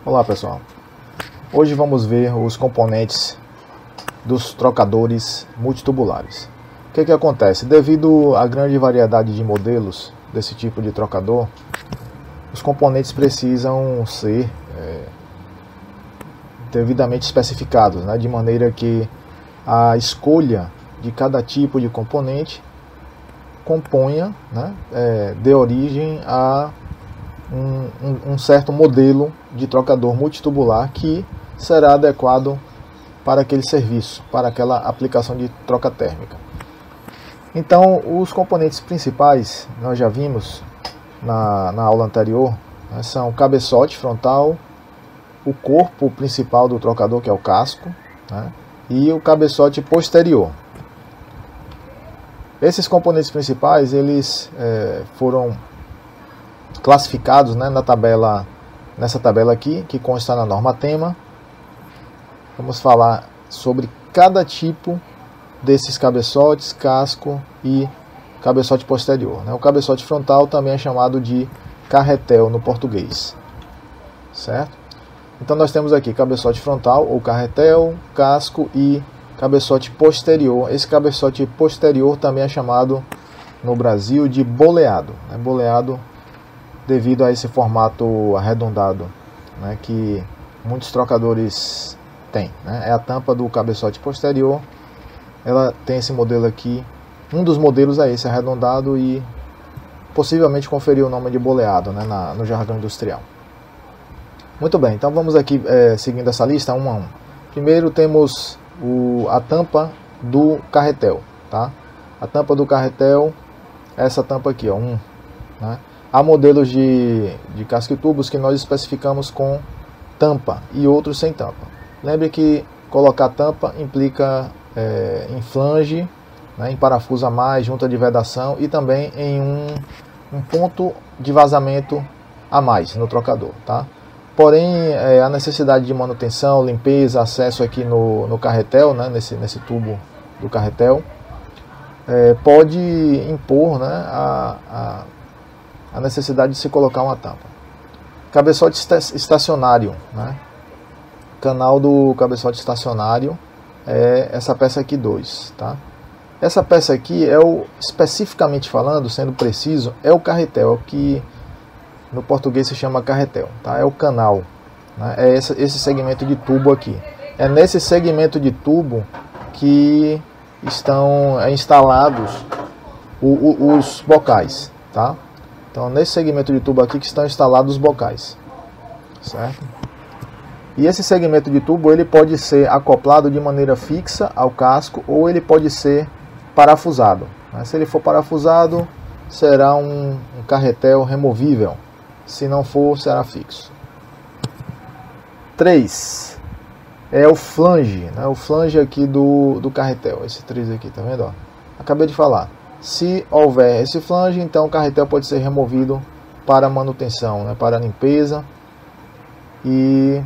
Olá pessoal, hoje vamos ver os componentes dos trocadores multitubulares. O que acontece? Devido à grande variedade de modelos desse tipo de trocador, os componentes precisam ser devidamente especificados, né? De maneira que a escolha de cada tipo de componente componha, né? Dê origem a um certo modelo de trocador multitubular que será adequado para aquele serviço, para aquela aplicação de troca térmica. Então, os componentes principais, nós já vimos na aula anterior, né, são o cabeçote frontal, o corpo principal do trocador, que é o casco, né, e o cabeçote posterior. Esses componentes principais, eles foram classificados, né, nessa tabela aqui, que consta na norma tema. Vamos falar sobre cada tipo desses cabeçotes, casco e cabeçote posterior, né? O cabeçote frontal também é chamado de carretel no português, certo? Então nós temos aqui cabeçote frontal ou carretel, casco e cabeçote posterior. Esse cabeçote posterior também é chamado no Brasil de boleado, né? Boleado devido a esse formato arredondado, né, que muitos trocadores têm, né? É a tampa do cabeçote posterior, ela tem esse modelo aqui, um dos modelos é esse, arredondado, e possivelmente conferiu o nome de boleado, né, no jargão industrial. Muito bem, então vamos aqui seguindo essa lista um a um. Primeiro temos a tampa do carretel, tá? A tampa do carretel é essa tampa aqui, ó, né? Há modelos de casco e tubos que nós especificamos com tampa e outros sem tampa. Lembre que colocar tampa implica em flange, né, em parafuso a mais, junta de vedação e também em um ponto de vazamento a mais no trocador, tá? Porém, a necessidade de manutenção, limpeza, acesso aqui no carretel, né, nesse tubo do carretel, pode impor, né, a necessidade de se colocar uma tampa. Cabeçote estacionário, né? Canal do cabeçote estacionário é essa peça aqui 2, tá? Essa peça aqui especificamente falando, sendo preciso, é o carretel, o que no português se chama carretel, tá? É o canal, né? É esse segmento de tubo aqui. É nesse segmento de tubo que estão instalados os bocais, tá? Então, nesse segmento de tubo aqui que estão instalados os bocais, certo? E esse segmento de tubo, ele pode ser acoplado de maneira fixa ao casco ou ele pode ser parafusado, né? Se ele for parafusado, será um carretel removível. Se não for, será fixo. 3 é o flange, né? O flange aqui do carretel, esse 3 aqui, tá vendo? Ó? Acabei de falar. Se houver esse flange, então o carretel pode ser removido para manutenção, né, para limpeza e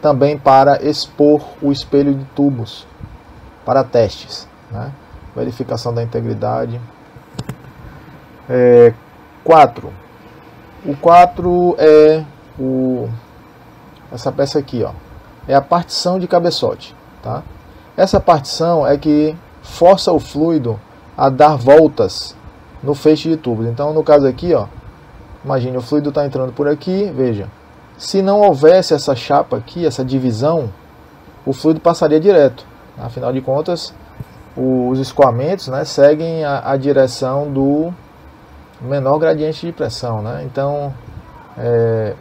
também para expor o espelho de tubos para testes, né, verificação da integridade. 4. O 4 é essa peça aqui, ó, é a partição de cabeçote, tá? Essa partição é que força o fluido a dar voltas no feixe de tubos. Então, no caso aqui, ó, imagine, o fluido está entrando por aqui, veja. Se não houvesse essa chapa aqui, essa divisão, o fluido passaria direto. Afinal de contas, os escoamentos, né, seguem a direção do menor gradiente de pressão, né? Então, é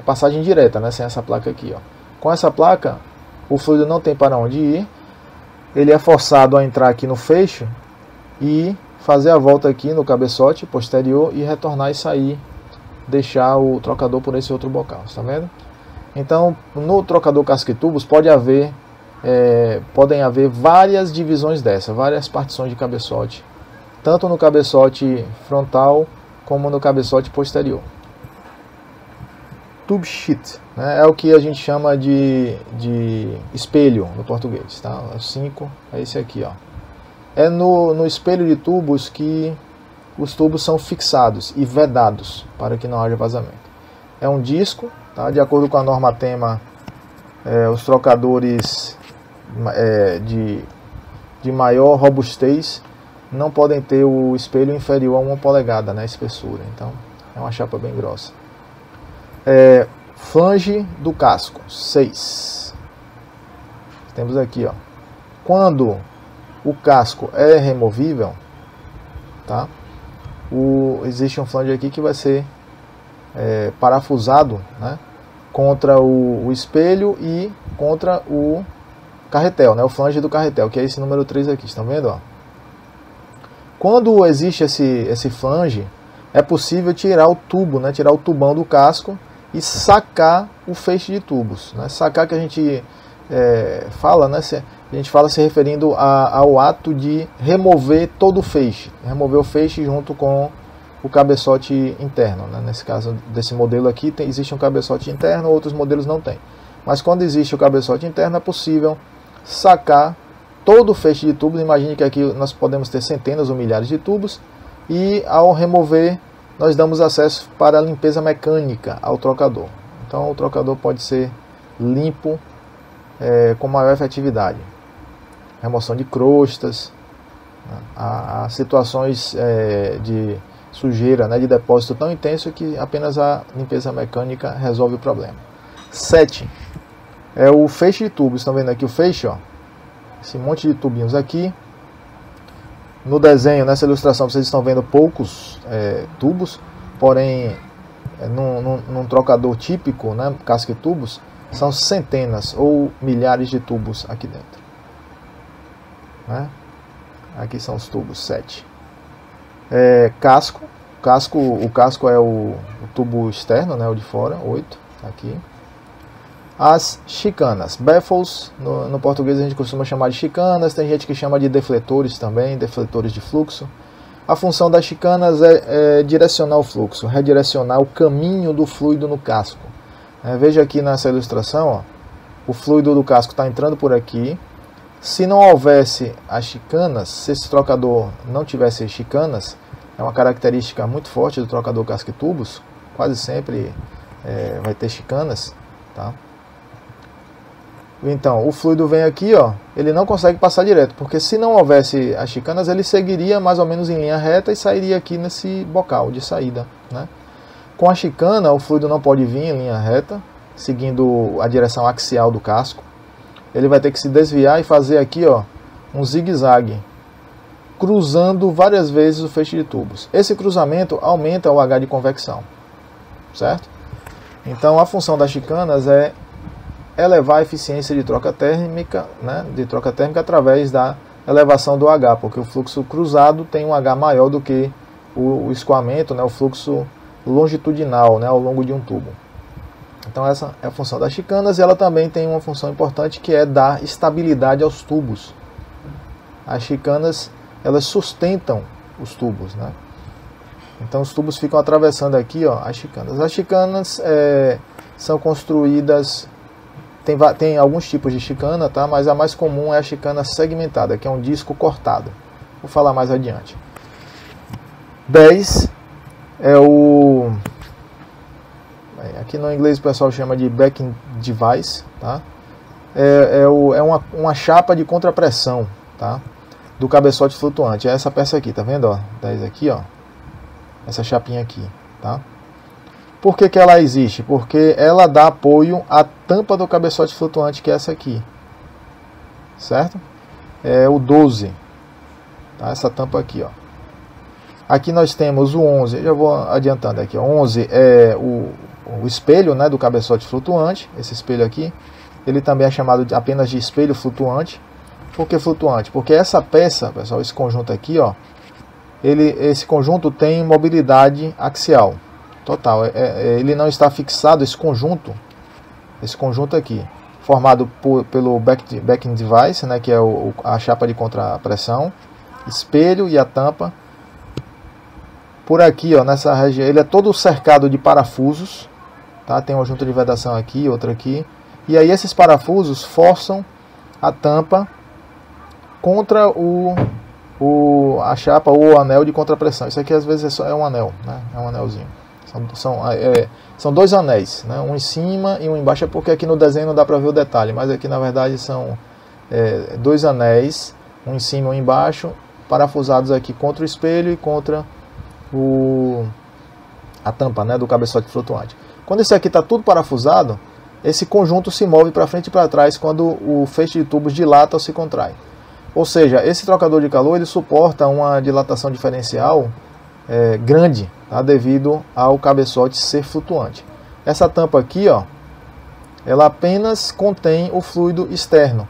passagem direta, né, sem essa placa aqui, ó. Com essa placa, o fluido não tem para onde ir, ele é forçado a entrar aqui no feixe e fazer a volta aqui no cabeçote posterior e retornar e sair, deixar o trocador por esse outro bocal, está vendo? Então, no trocador casco e tubos podem haver várias divisões dessa, várias partições de cabeçote, tanto no cabeçote frontal como no cabeçote posterior. Tube sheet, né, é o que a gente chama de espelho no português, tá? 5 é esse aqui, ó. É no espelho de tubos que os tubos são fixados e vedados para que não haja vazamento. É um disco, tá? De acordo com a norma tema, os trocadores de maior robustez não podem ter o espelho inferior a 1 polegada, né, espessura. Então é uma chapa bem grossa. Flange do casco, 6. Temos aqui, ó, quando o casco é removível, tá? Existe um flange aqui que vai ser parafusado, né, contra o espelho e contra o carretel, né, o flange do carretel, que é esse número 3 aqui, estão vendo? Ó? Quando existe esse flange, é possível tirar o tubo, né, tirar o tubão do casco e sacar o feixe de tubos, né? Sacar, que a gente fala, né, a gente fala se referindo ao ato de remover todo o feixe, remover o feixe junto com o cabeçote interno, né? Nesse caso desse modelo aqui existe um cabeçote interno, outros modelos não tem. Mas quando existe o cabeçote interno é possível sacar todo o feixe de tubos. Imagine que aqui nós podemos ter centenas ou milhares de tubos e ao remover nós damos acesso para a limpeza mecânica ao trocador. Então o trocador pode ser limpo com maior efetividade. Remoção de crostas, né? Há situações de sujeira, né, de depósito tão intenso que apenas a limpeza mecânica resolve o problema. 7. É o feixe de tubos. Estão vendo aqui o feixe, ó? Esse monte de tubinhos aqui. No desenho, nessa ilustração, vocês estão vendo poucos tubos, porém, num trocador típico, né, casca e tubos, são centenas ou milhares de tubos aqui dentro. Né? Aqui são os tubos, 7. Casco. O casco é o tubo externo, né, o de fora, 8, aqui. As chicanas, baffles, no português a gente costuma chamar de chicanas, tem gente que chama de defletores também, defletores de fluxo. A função das chicanas é direcionar o fluxo, redirecionar o caminho do fluido no casco. Veja aqui nessa ilustração, ó, o fluido do casco está entrando por aqui. Se não houvesse as chicanas, se esse trocador não tivesse chicanas, é uma característica muito forte do trocador casca e tubos, quase sempre vai ter chicanas, tá? Então, o fluido vem aqui, ó, ele não consegue passar direto, porque se não houvesse as chicanas, ele seguiria mais ou menos em linha reta e sairia aqui nesse bocal de saída, né? Com a chicana, o fluido não pode vir em linha reta, seguindo a direção axial do casco. Ele vai ter que se desviar e fazer aqui, ó, um zigue-zague, cruzando várias vezes o feixe de tubos. Esse cruzamento aumenta o H de convecção, certo? Então, a função das chicanas é elevar a eficiência de troca térmica, né, através da elevação do H, porque o fluxo cruzado tem um H maior do que o escoamento, né, o fluxo longitudinal, né, ao longo de um tubo. Então essa é a função das chicanas, e ela também tem uma função importante, que é dar estabilidade aos tubos. As chicanas, elas sustentam os tubos, né? Então os tubos ficam atravessando aqui, ó, as chicanas. As chicanas são construídas... Tem alguns tipos de chicana, tá? Mas a mais comum é a chicana segmentada, que é um disco cortado. Vou falar mais adiante. 10 é o... Aqui no inglês o pessoal chama de backing device, tá? É uma chapa de contrapressão, tá? Do cabeçote flutuante. É essa peça aqui, tá vendo? Ó? 10 aqui, ó. Essa chapinha aqui, tá? Por que ela existe? Porque ela dá apoio à tampa do cabeçote flutuante, que é essa aqui. Certo? É o 12. Tá? Essa tampa aqui, ó. Aqui nós temos o 11. Eu já vou adiantando aqui. Ó. 11 é o espelho, né, do cabeçote flutuante. Esse espelho aqui. Ele também é chamado apenas de espelho flutuante. Por que flutuante? Porque essa peça, pessoal, esse conjunto aqui, ó. Esse conjunto tem mobilidade axial. Total, ele não está fixado, esse conjunto aqui, formado pelo backing device, né, que é a chapa de contrapressão, espelho e a tampa. Por aqui, ó, nessa região, ele é todo cercado de parafusos, tá? Tem uma junta de vedação aqui, outra aqui, e aí esses parafusos forçam a tampa contra a chapa ou o anel de contrapressão. Isso aqui às vezes é um anel, né? É um anelzinho. São dois anéis, né? Um em cima e um embaixo, é porque aqui no desenho não dá para ver o detalhe, mas aqui na verdade são dois anéis, um em cima e um embaixo, parafusados aqui contra o espelho e contra a tampa, né, do cabeçote flutuante. Quando isso aqui está tudo parafusado, esse conjunto se move para frente e para trás quando o feixe de tubos dilata ou se contrai. Ou seja, esse trocador de calor ele suporta uma dilatação diferencial grande, tá, devido ao cabeçote ser flutuante. Essa tampa aqui, ó, ela apenas contém o fluido externo.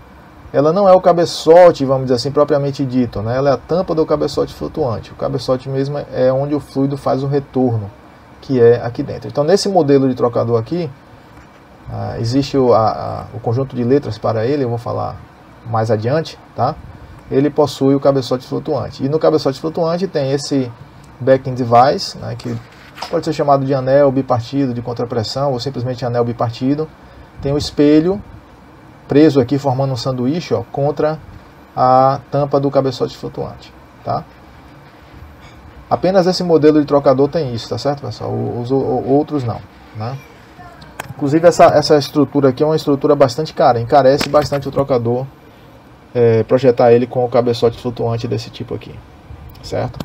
Ela não é o cabeçote, vamos dizer assim, propriamente dito, né? Ela é a tampa do cabeçote flutuante. O cabeçote mesmo é onde o fluido faz o retorno, que é aqui dentro. Então, nesse modelo de trocador aqui, existe o conjunto de letras para ele, eu vou falar mais adiante, tá? Ele possui o cabeçote flutuante. E no cabeçote flutuante tem esse backing device, né, que pode ser chamado de anel bipartido de contrapressão ou simplesmente anel bipartido. Tem o espelho preso aqui formando um sanduíche, ó, contra a tampa do cabeçote flutuante, tá? Apenas esse modelo de trocador tem isso, tá certo, pessoal? Os outros não, né? Inclusive essa estrutura aqui é uma estrutura bastante cara, encarece bastante o trocador, projetar ele com o cabeçote flutuante desse tipo aqui, certo?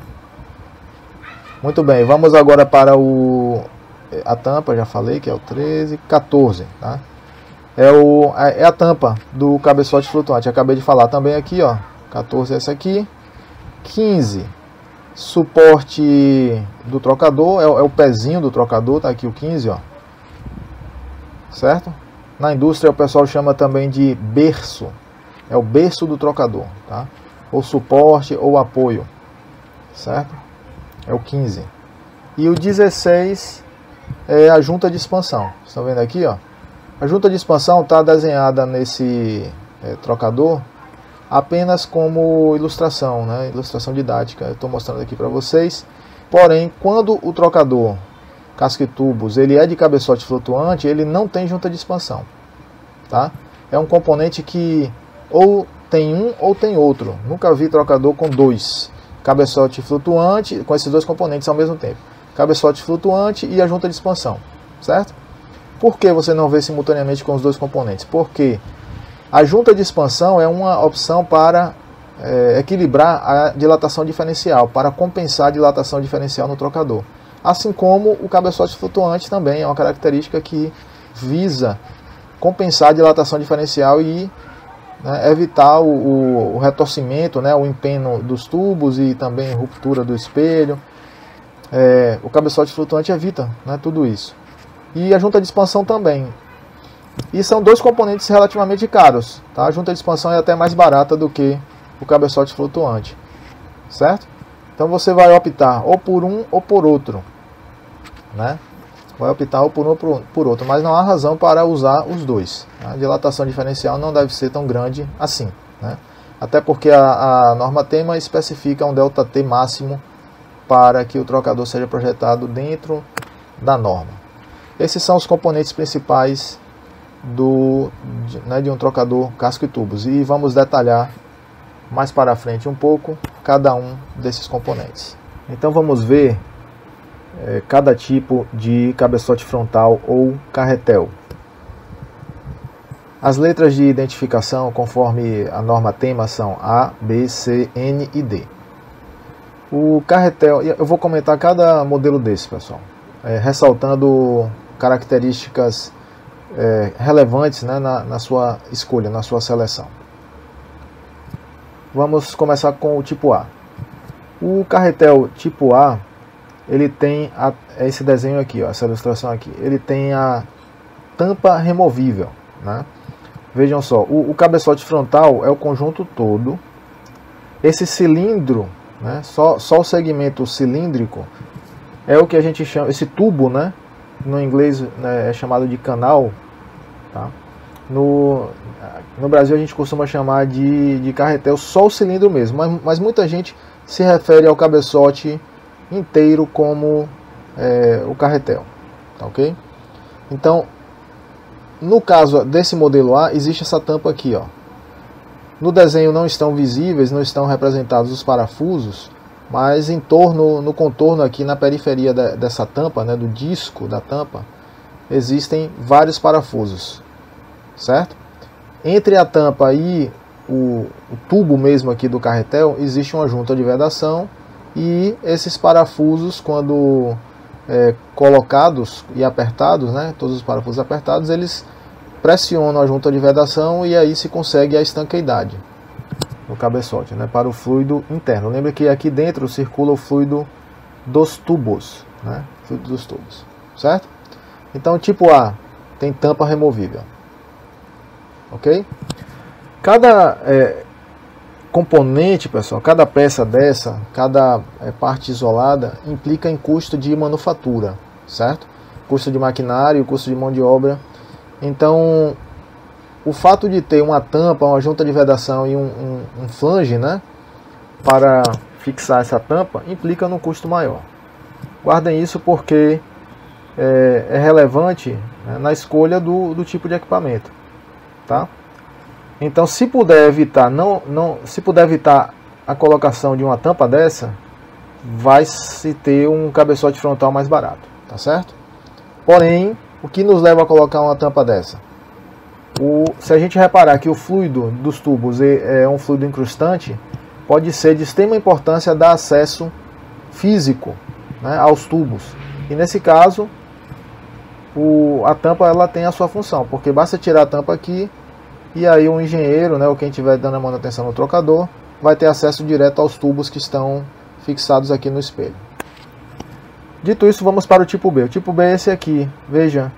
Muito bem, vamos agora para a tampa, já falei que é o 13, 14, tá? É a tampa do cabeçote flutuante, acabei de falar também aqui, ó, 14 é essa aqui, 15, suporte do trocador, é o pezinho do trocador, tá aqui o 15, ó, certo? Na indústria o pessoal chama também de berço, é o berço do trocador, tá? Ou suporte ou apoio, certo? É o 15. E o 16 é a junta de expansão, estão vendo aqui, ó? A junta de expansão está desenhada nesse trocador apenas como ilustração, né? Ilustração didática, eu estou mostrando aqui para vocês. Porém, quando o trocador casca e tubos ele é de cabeçote flutuante, ele não tem junta de expansão, tá? É um componente que ou tem um ou tem outro. Nunca vi trocador com dois. Cabeçote flutuante, com esses dois componentes ao mesmo tempo. Cabeçote flutuante e a junta de expansão, certo? Por que você não vê simultaneamente com os dois componentes? Porque a junta de expansão é uma opção para equilibrar a dilatação diferencial, para compensar a dilatação diferencial no trocador. Assim como o cabeçote flutuante também é uma característica que visa compensar a dilatação diferencial e evitar o retorcimento, né, o empeno dos tubos e também ruptura do espelho. O cabeçote flutuante evita, né, tudo isso. E a junta de expansão também. E são dois componentes relativamente caros, tá? A junta de expansão é até mais barata do que o cabeçote flutuante, certo? Então você vai optar ou por um ou por outro, né? Vai optar ou por um ou por outro, mas não há razão para usar os dois. A dilatação diferencial não deve ser tão grande assim, né? Até porque a norma tema especifica um ΔT máximo para que o trocador seja projetado dentro da norma. Esses são os componentes principais de um trocador casco e tubos. E vamos detalhar mais para frente um pouco cada um desses componentes. Então vamos ver cada tipo de cabeçote frontal ou carretel. As letras de identificação conforme a norma tema são A, B, C, N e D. O carretel, eu vou comentar cada modelo desse, pessoal, ressaltando características relevantes, né, na sua escolha, na sua seleção. Vamos começar com o tipo A. O carretel tipo A, ele tem esse desenho aqui, ó, essa ilustração aqui. Ele tem a tampa removível, né? Vejam só, o cabeçote frontal é o conjunto todo. Esse cilindro, né, só o segmento cilíndrico é o que a gente chama, esse tubo, né? No inglês, né, é chamado de canal, tá? No Brasil a gente costuma chamar de carretel só o cilindro mesmo, mas muita gente se refere ao cabeçote inteiro como o carretel, tá, ok? Então, no caso desse modelo A, existe essa tampa aqui, ó. No desenho não estão visíveis, não estão representados os parafusos, mas em torno, no contorno aqui na periferia dessa tampa, né, do disco da tampa, existem vários parafusos, certo? Entre a tampa e o tubo mesmo aqui do carretel existe uma junta de vedação, e esses parafusos, quando colocados e apertados, né, todos os parafusos apertados, eles pressionam a junta de vedação e aí se consegue a estanqueidade no cabeçote, né, para o fluido interno. Lembra que aqui dentro circula o fluido dos tubos, né, fluido dos tubos, certo? Então, tipo A tem tampa removível, ok? Cada componente, pessoal, cada peça dessa, cada parte isolada implica em custo de manufatura, certo? Custo de maquinário, custo de mão de obra. Então, o fato de ter uma tampa, uma junta de vedação e um flange, né, para fixar essa tampa, implica num custo maior. Guardem isso porque é relevante, né, na escolha do tipo de equipamento, tá? Então, se puder evitar, se puder evitar a colocação de uma tampa dessa, vai se ter um cabeçote frontal mais barato, tá certo? Porém, o que nos leva a colocar uma tampa dessa? Se a gente reparar que o fluido dos tubos é um fluido incrustante, pode ser de extrema importância dar acesso físico, né, aos tubos. E nesse caso, a tampa ela tem a sua função, porque basta tirar a tampa aqui, e aí o engenheiro, né, ou quem estiver dando a manutenção no trocador, vai ter acesso direto aos tubos que estão fixados aqui no espelho. Dito isso, vamos para o tipo B. O tipo B é esse aqui. Veja,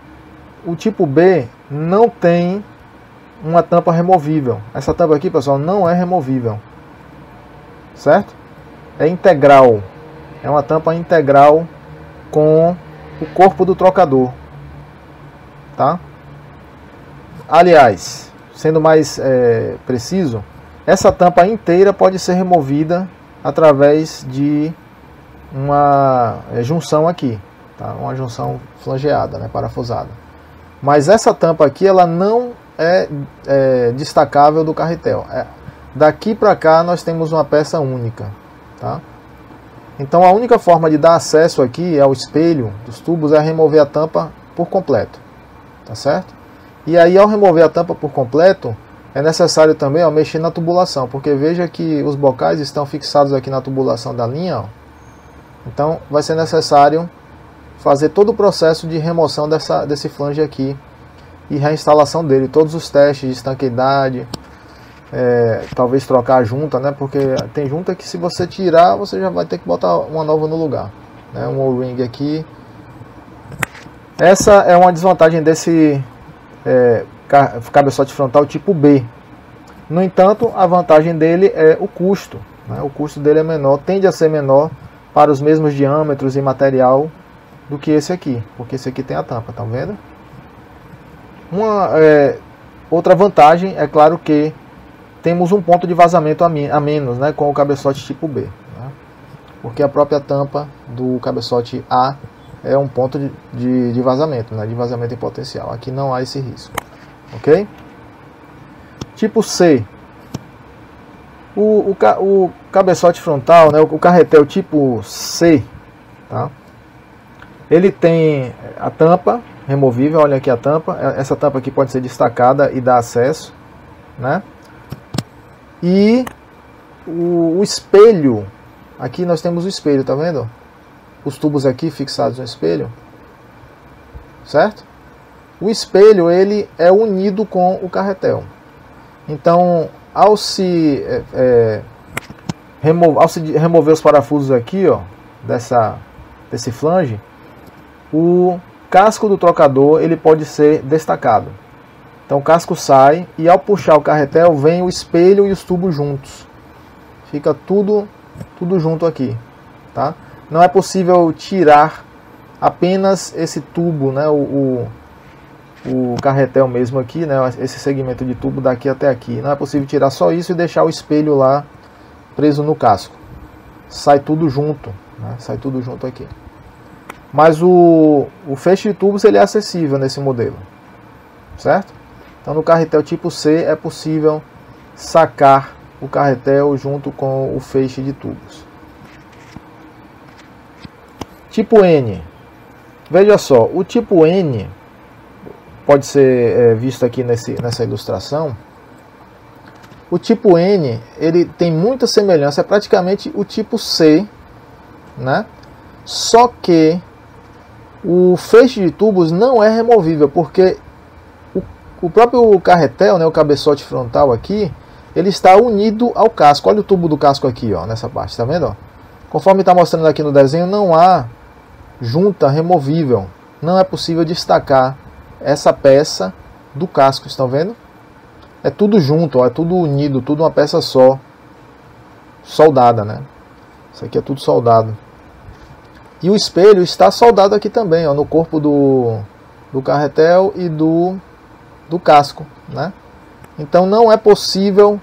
o tipo B não tem uma tampa removível. Essa tampa aqui, pessoal, não é removível, certo? É integral. É uma tampa integral com o corpo do trocador, tá? Aliás, sendo mais preciso, essa tampa inteira pode ser removida através de uma junção aqui, tá? Uma junção flangeada, né, parafusada. Mas essa tampa aqui ela não é destacável do carretel. Daqui para cá nós temos uma peça única, tá? Então a única forma de dar acesso aqui ao espelho dos tubos é remover a tampa por completo, tá certo? E aí, ao remover a tampa por completo, é necessário também mexer na tubulação, porque veja que os bocais estão fixados aqui na tubulação da linha, ó. Então vai ser necessário fazer todo o processo de remoção desse flange aqui e reinstalação dele, todos os testes de estanqueidade, talvez trocar a junta, né, porque tem junta que se você tirar, você já vai ter que botar uma nova no lugar, né, um O-ring aqui. Essa é uma desvantagem desse cabeçote frontal tipo B. No entanto, a vantagem dele é o custo, né? O custo dele é menor, tende a ser menor para os mesmos diâmetros e material do que esse aqui, porque esse aqui tem a tampa, tá vendo? Outra vantagem é claro que temos um ponto de vazamento a menos, né, com o cabeçote tipo B, né? Porque a própria tampa do cabeçote A é um ponto de vazamento, né, de vazamento em potencial. Aqui não há esse risco, ok? Tipo C, o cabeçote frontal, né, o carretel tipo C, tá? Ele tem a tampa removível, olha aqui a tampa. Essa tampa aqui pode ser destacada e dar acesso, né? E o espelho, aqui nós temos o espelho, tá vendo? Os tubos aqui fixados no espelho, certo? O espelho ele é unido com o carretel. Então, ao se remover os parafusos aqui, ó, desse flange, o casco do trocador ele pode ser destacado. Então o casco sai e ao puxar o carretel vem o espelho e os tubos juntos. Fica tudo junto aqui, tá? Não é possível tirar apenas esse tubo, né, o carretel mesmo aqui, né, esse segmento de tubo daqui até aqui. Não é possível tirar só isso e deixar o espelho lá preso no casco. Sai tudo junto, né, sai tudo junto aqui. Mas o feixe de tubos ele é acessível nesse modelo, certo? Então no carretel tipo C é possível sacar o carretel junto com o feixe de tubos. Tipo N. Veja só, o tipo N pode ser visto aqui nessa ilustração. O tipo N, ele tem muita semelhança, é praticamente o tipo C, né? Só que o feixe de tubos não é removível, porque o próprio carretel, né, o cabeçote frontal aqui, ele está unido ao casco. Olha o tubo do casco aqui, ó, nessa parte, tá vendo? Ó? Conforme está mostrando aqui no desenho, não há junta removível. Não é possível destacar essa peça do casco, estão vendo? É tudo junto, ó, é tudo unido, tudo uma peça só, soldada, né? Isso aqui é tudo soldado. E o espelho está soldado aqui também, ó, no corpo do carretel e do casco, né? Então não é possível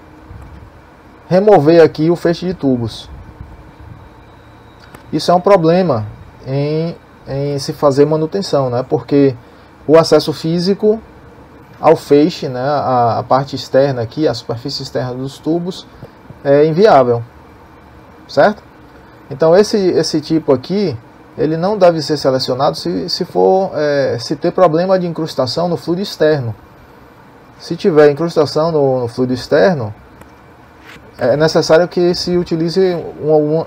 remover aqui o feixe de tubos. Isso é um problema em se fazer manutenção, né? Porque o acesso físico ao feixe, né, a parte externa aqui, a superfície externa dos tubos, é inviável, certo? Então esse tipo aqui, ele não deve ser selecionado se ter problema de incrustação no fluido externo. Se tiver incrustação no fluido externo, é necessário que se utilize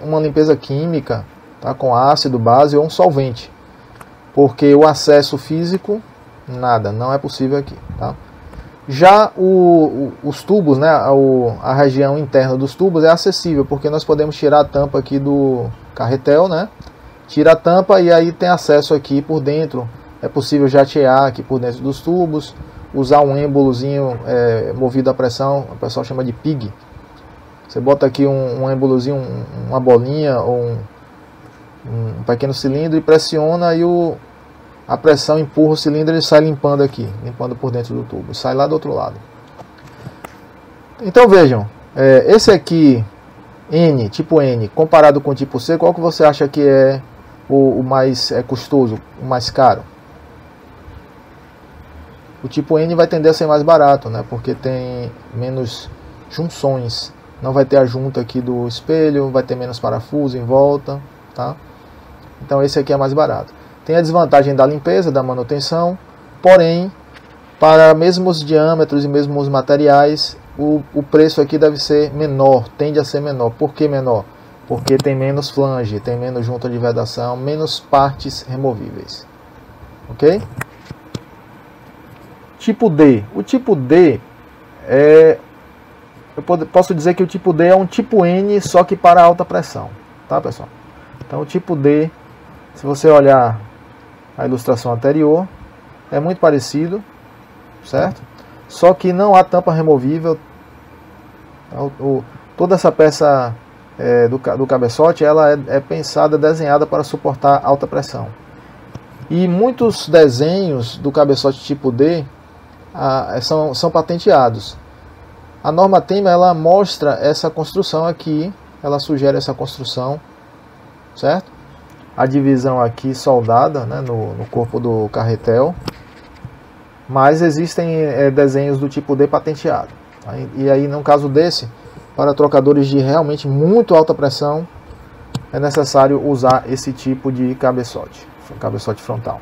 uma limpeza química, tá, com ácido, base ou um solvente, porque o acesso físico, nada, não é possível aqui, tá? Já os tubos, né, a região interna dos tubos é acessível, porque nós podemos tirar a tampa aqui do carretel, né? Tira a tampa e aí tem acesso aqui por dentro. É possível jatear aqui por dentro dos tubos, usar um êmbolozinho movido a pressão, o pessoal chama de pig. Você bota aqui um êmbolozinho, uma bolinha ou um pequeno cilindro e pressiona e a pressão empurra o cilindro e sai limpando aqui, limpando por dentro do tubo, sai lá do outro lado. Então vejam, esse aqui, N, tipo N, comparado com o tipo C, qual que você acha que é o mais custoso, o mais caro? O tipo N vai tender a ser mais barato, né? Porque tem menos junções, não vai ter a junta aqui do espelho, vai ter menos parafuso em volta, tá? Então esse aqui é mais barato. Tem a desvantagem da limpeza, da manutenção, porém, para mesmos diâmetros e mesmos materiais, o preço aqui deve ser menor, tende a ser menor. Por que menor? Porque tem menos flange, tem menos junta de vedação, menos partes removíveis. Ok? Tipo D. O tipo D eu posso dizer que o tipo D é um tipo N, só que para alta pressão. Tá, pessoal? Então o tipo D, se você olhar a ilustração anterior, é muito parecido, certo? Só que não há tampa removível. Toda essa peça do cabeçote, ela é pensada, desenhada para suportar alta pressão. E muitos desenhos do cabeçote tipo D são patenteados. A norma TEMA, ela mostra essa construção aqui, ela sugere essa construção, certo? A divisão aqui soldada, né, no corpo do carretel, mas existem desenhos do tipo D patenteado. Tá? E aí, no caso desse, para trocadores de realmente muito alta pressão, é necessário usar esse tipo de cabeçote frontal.